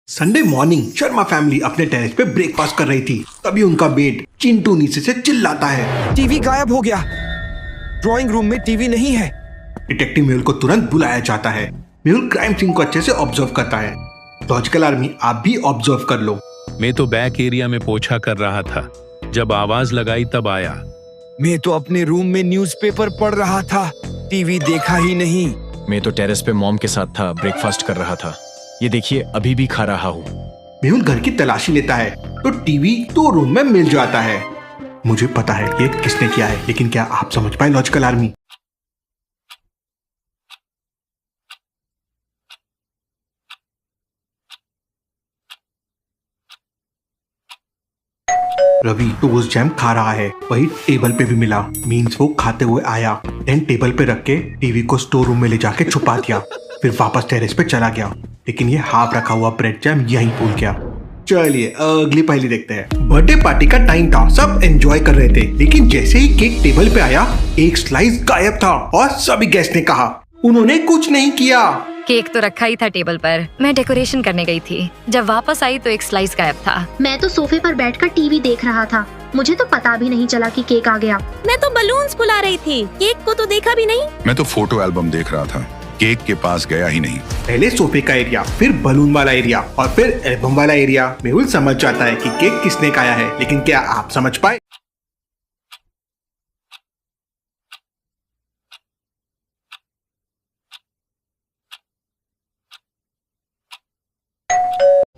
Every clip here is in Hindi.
संडे मॉर्निंग शर्मा फैमिली अपने टेरेस पे ब्रेकफास्ट कर रही थी। तभी उनका बेट चिंटू नीचे से चिल्लाता है, टीवी गायब हो गया। ड्राइंग रूम में टीवी नहीं है। डिटेक्टिव मेहुल को तुरंत बुलाया जाता है। मेहुल क्राइम सीन को अच्छे से ऑब्जर्व करता है। लॉजिकल आर्मी, आप भी ऑब्जर्व कर लो। मैं तो बैक एरिया में पोछा कर रहा था, जब आवाज लगाई तब आया। मैं तो अपने रूम में न्यूज़पेपर पढ़ रहा था, टीवी देखा ही नहीं। मैं तो टेरेस पे मॉम के साथ था, ब्रेकफास्ट कर रहा था। ये देखिए, अभी भी खा रहा हूँ। मेहुल घर की तलाशी लेता है तो टीवी तो रूम में मिल जाता है। मुझे पता है ये किसने किया है, लेकिन क्या आप समझ पाए logical army? Ravi toast jam खा रहा है, वही टेबल पे भी मिला। मीन्स वो खाते हुए आया, देन टेबल पे रख के टीवी को स्टोर रूम में ले जाके छुपा दिया, फिर वापस टेरेस पे चला गया। लेकिन ये हाफ रखा हुआ ब्रेड जैम यहीं भूल गया। चलिए अगली पहेली देखते हैं। बर्थडे पार्टी का टाइम था, सब एंजॉय कर रहे थे, लेकिन जैसे ही केक टेबल पे आया एक स्लाइस गायब था और सभी गेस्ट ने कहा उन्होंने कुछ नहीं किया। केक तो रखा ही था टेबल पर, मैं डेकोरेशन करने गई थी। जब वापस आई तो एक स्लाइस गायब था। मैं तो सोफे पर बैठकर टीवी देख रहा था, मुझे तो पता भी नहीं चला कि केक आ गया। मैं तो बलून्स फुला रही थी, केक को तो देखा भी नहीं। मैं तो फोटो एल्बम देख रहा था, केक के पास गया ही नहीं। पहले सोफे का एरिया, फिर बलून वाला एरिया और फिर एल्बम वाला एरिया। मेहुल समझ जाता है कि केक किसने खाया है, लेकिन क्या आप समझ पाए?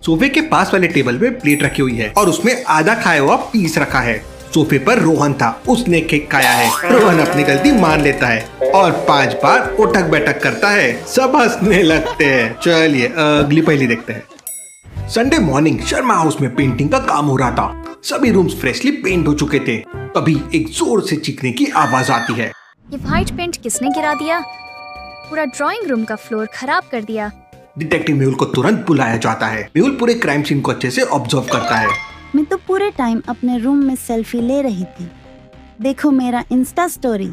सोफे के पास वाले टेबल पे प्लेट रखी हुई है और उसमें आधा खाया हुआ पीस रखा है। सोफे पर रोहन था, उसने केक खाया है। रोहन अपनी गलती मान लेता है और 5 बार उठक बैठक करता है। सब हंसने लगते हैं। चलिए अगली पहेली देखते हैं। संडे मॉर्निंग शर्मा हाउस में पेंटिंग का काम हो रहा था। सभी रूम्स फ्रेशली पेंट हो चुके थे। तभी एक जोर से चीखने की आवाज आती है। ये व्हाइट पेंट किसने गिरा दिया? पूरा ड्राइंग रूम का फ्लोर खराब कर दिया। डिटेक्टिव मेहुल को तुरंत बुलाया जाता है। मेहुल पूरे क्राइम सीन को अच्छे से ऑब्जर्व करता है। मैं तो पूरे टाइम अपने रूम में सेल्फी ले रही थी। देखो मेरा इंस्टा स्टोरी।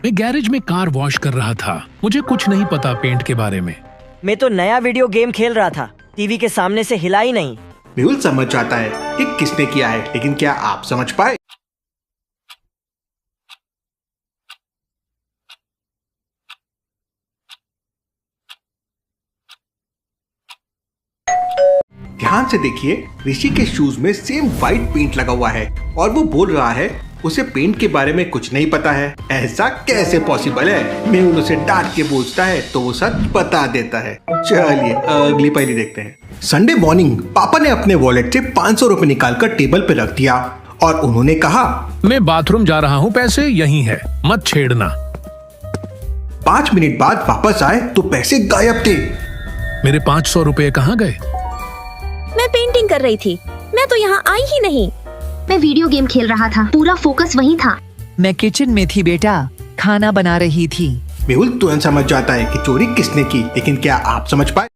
मैं गैरेज में कार वॉश कर रहा था, मुझे कुछ नहीं पता पेंट के बारे में। मैं तो नया वीडियो गेम खेल रहा था, टीवी के सामने से हिला ही नहीं। मेहुल समझ जाता है कि किसने किया है, लेकिन क्या आप समझ पाए? ध्यान से देखिए, ऋषि के शूज में सेम व्हाइट पेंट लगा हुआ है और वो बोल रहा है उसे पेंट के बारे में कुछ नहीं पता है। ऐसा कैसे पॉसिबल है? मेहुल उसे डांट के पूछता है तो वो सच बता देता है। चलिए अगली पहेली देखते हैं। संडे मॉर्निंग पापा ने अपने वॉलेट से 500 रुपए निकालकर टेबल पे रख दिया और उन्होंने कहा, मैं बाथरूम जा रहा हूँ, पैसे यहीं है, मत छेड़ना। 5 मिनट बाद वापस आए तो पैसे गायब थे। मेरे 500 रुपए कहाँ गए? मैं पेंटिंग कर रही थी, मैं तो यहाँ आई ही नहीं। मैं वीडियो गेम खेल रहा था, पूरा फोकस वहीं था। मैं किचन में थी बेटा, खाना बना रही थी। मेहुल तुरंत समझ जाता है कि चोरी किसने की, लेकिन क्या आप समझ पाए?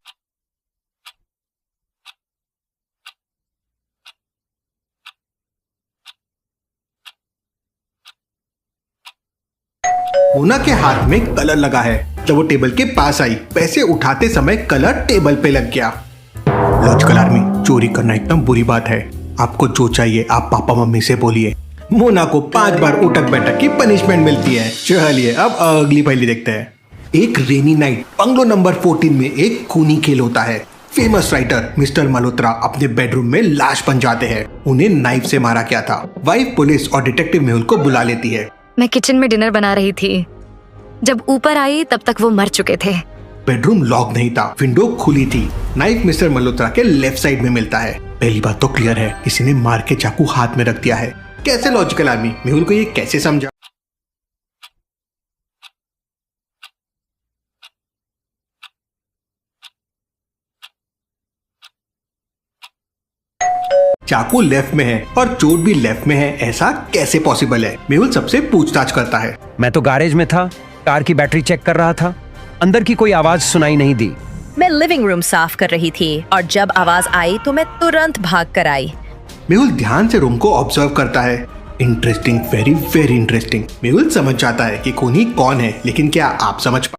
मोना के हाथ में कलर लगा है। जब वो टेबल के पास आई, पैसे उठाते समय कलर टेबल पे लग गया। लॉजिकल आर्मी, चोरी करना एकदम बुरी बात है। आपको जो चाहिए आप पापा मम्मी से बोलिए। मोना को 5 बार उठक बैठक की पनिशमेंट मिलती है। चलिए अब अगली पहेली देखते हैं। एक रेनी नाइट बंगलो नंबर 14 में एक खूनी खेल होता है। फेमस राइटर मिस्टर मल्होत्रा अपने बेडरूम में लाश बन जाते हैं। उन्हें नाइफ से मारा गया था। वाइफ पुलिस और डिटेक्टिव मेहुल को बुला लेती है। मैं किचन में डिनर बना रही थी, जब ऊपर आई तब तक वो मर चुके थे। बेडरूम लॉक नहीं था, विंडो खुली थी। नाइफ मिस्टर मल्होत्रा के लेफ्ट साइड में मिलता है। पहली बात तो क्लियर है, किसी ने मार के चाकू हाथ में रख दिया है। कैसे लॉजिकल आर्मी? मेहुल को ये कैसे समझा? चाकू लेफ्ट में है और चोट भी लेफ्ट में है, ऐसा कैसे पॉसिबल है? मेहुल सबसे पूछताछ करता है। मैं तो गैरेज में था, कार की बैटरी चेक कर रहा था, अंदर की कोई आवाज सुनाई नहीं दी। मैं लिविंग रूम साफ कर रही थी और जब आवाज आई तो मैं तुरंत भाग कर आई। मेहुल ध्यान से रूम को ऑब्जर्व करता है। Interesting, very very interesting. Mehul समझ जाता है कि खूनी कौन है, लेकिन क्या आप समझ पा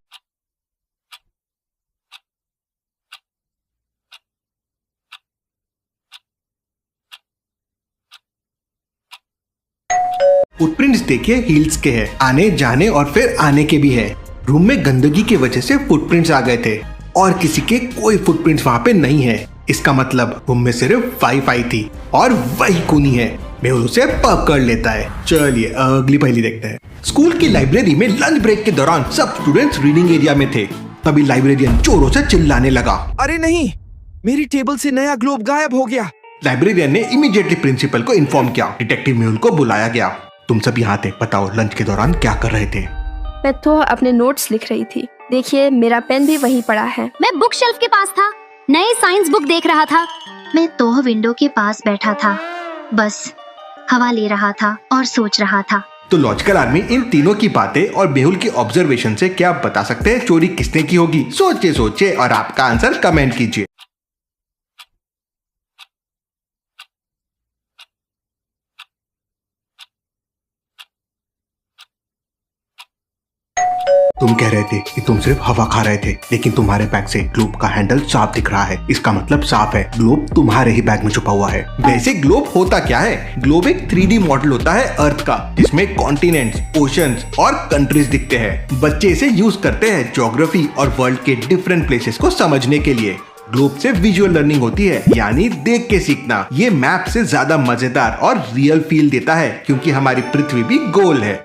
फुटप्रिंट्स देखिए हील्स के हैं, आने जाने और फिर आने के भी है। रूम में गंदगी की वजह से फुटप्रिंट्स आ गए थे और किसी के कोई फुटप्रिंट्स वहाँ पे नहीं है। इसका मतलब रूम में सिर्फ 5 आई थी और वही खूनी है। मेहुल उसे पकड़ लेता है। चलिए अगली पहेली देखते हैं। स्कूल की लाइब्रेरी में लंच ब्रेक के दौरान सब स्टूडेंट्स रीडिंग एरिया में थे। तभी लाइब्रेरियन जोरों से चिल्लाने लगा, अरे नहीं, मेरी टेबल से नया ग्लोब गायब हो गया। लाइब्रेरियन ने इमीडिएटली प्रिंसिपल को इन्फॉर्म किया। डिटेक्टिव मेहुल को बुलाया गया। तुम सब यहाँ थे, बताओ लंच के दौरान क्या कर रहे थे? मैं तो अपने नोट्स लिख रही थी। देखिए मेरा पेन भी वहीं पड़ा है। मैं बुक शेल्फ के पास था, नई साइंस बुक देख रहा था। मैं तो विंडो के पास बैठा था, बस हवा ले रहा था और सोच रहा था। तो लॉजिकल आर्मी इन तीनों की बातें और मेहुल की ऑब्जर्वेशन से क्या बता सकते हैं चोरी किसने की होगी? सोचिए और आपका आंसर कमेंट कीजिए। तुम कह रहे थे कि तुम सिर्फ हवा खा रहे थे, लेकिन तुम्हारे बैग से ग्लोब का हैंडल साफ दिख रहा है। इसका मतलब साफ है ग्लोब तुम्हारे ही बैग में छुपा हुआ है। वैसे ग्लोब होता क्या है? ग्लोब एक 3D मॉडल होता है अर्थ का, जिसमें कॉन्टिनेंट्स, ओशंस और कंट्रीज दिखते हैं। बच्चे इसे यूज करते हैं ज्योग्राफी और वर्ल्ड के डिफरेंट प्लेसेस को समझने के लिए। ग्लोब से विजुअल लर्निंग होती है, यानी देख के सीखना। ये मैप से ज्यादा मजेदार और रियल फील देता है, क्योंकि हमारी पृथ्वी भी गोल है।